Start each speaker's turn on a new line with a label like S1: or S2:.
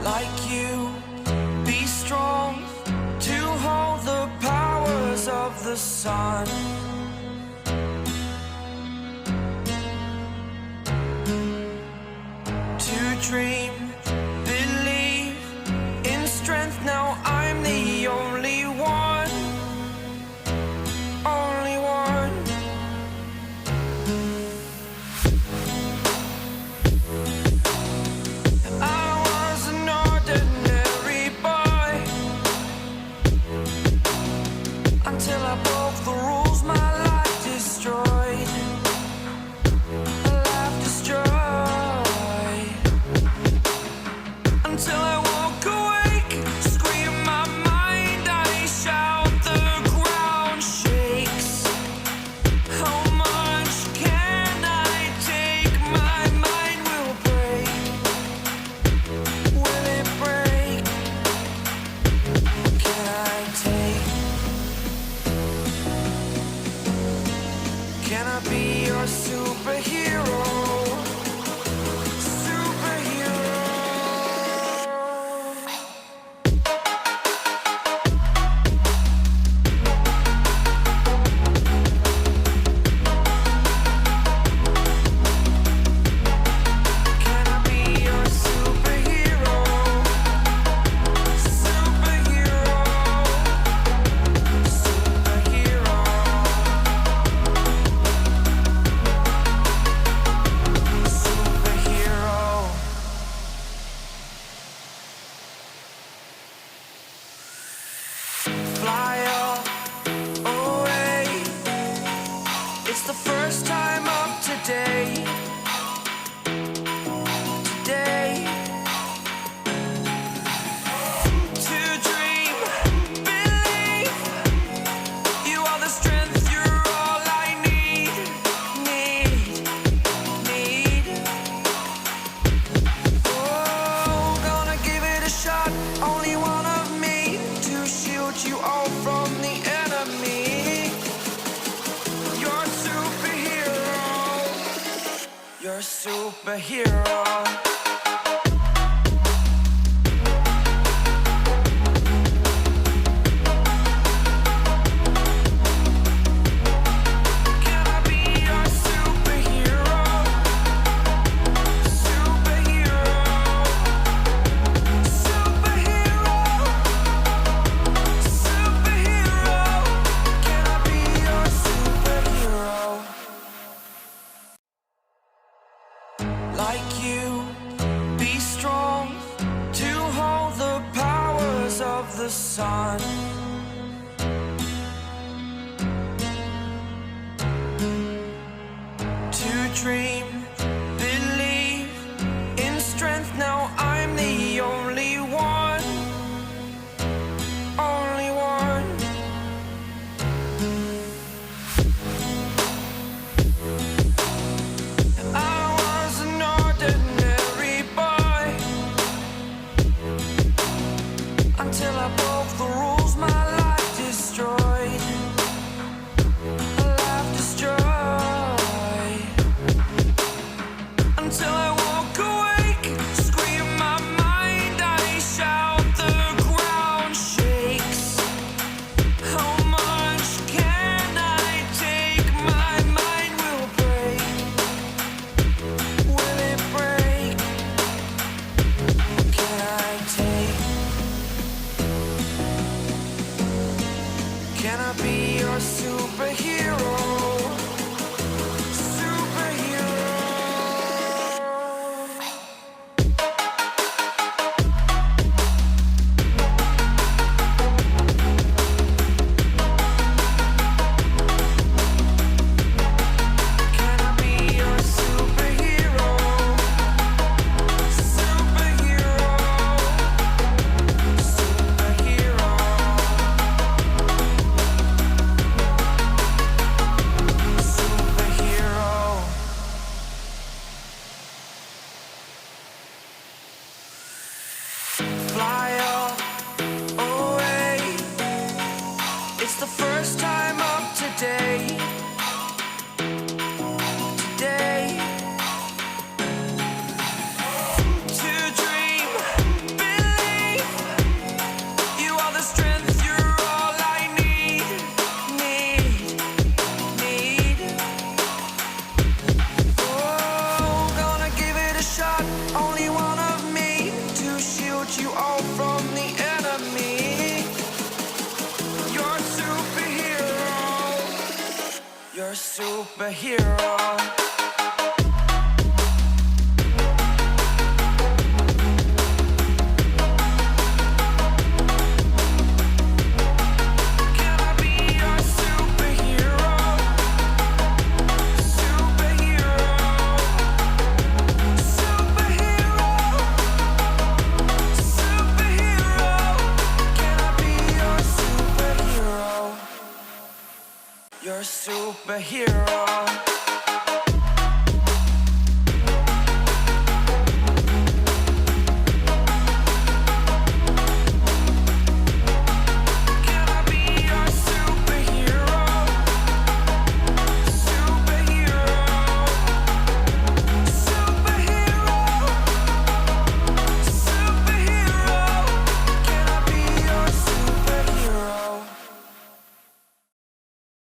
S1: like you. Be strong to hold the powers of the sun. To dream, believe in strength. Now I'm the only one, only one. I was an ordinary boy until I broke the rules. My life destroyed, a life destroyed. Until I walk awake, scream my mind, I shout, the ground shakes. How much can I take? My mind will break. Will it break? Can I take? Can I be your superhero? Fly away. It's the first time of today. Today. To dream, believe. You are the strength, you're all I need. Oh, gonna give it a shot. Only one of me to shield you all from the enemy. You're a superhero. You're a superhero. Can I be your superhero? Superhero. Superhero. Superhero. Can I be your superhero? Like you, be strong to hold the powers of the sun. To dream, believe in strength. Now I'm the only one, only one. I was an ordinary boy until I broke the rules. My life destroyed, a life destroyed. Until I walk awake, scream my mind, I shout, the ground shakes. How much can I take? My mind will break. Will it break? Can I take? Can I be your superhero? Superhero. Can I be your superhero? Superhero. Superhero. superhero. Can I be your superhero? Superhero. Superhero. Superhero. Can I be your superhero? Your superhero.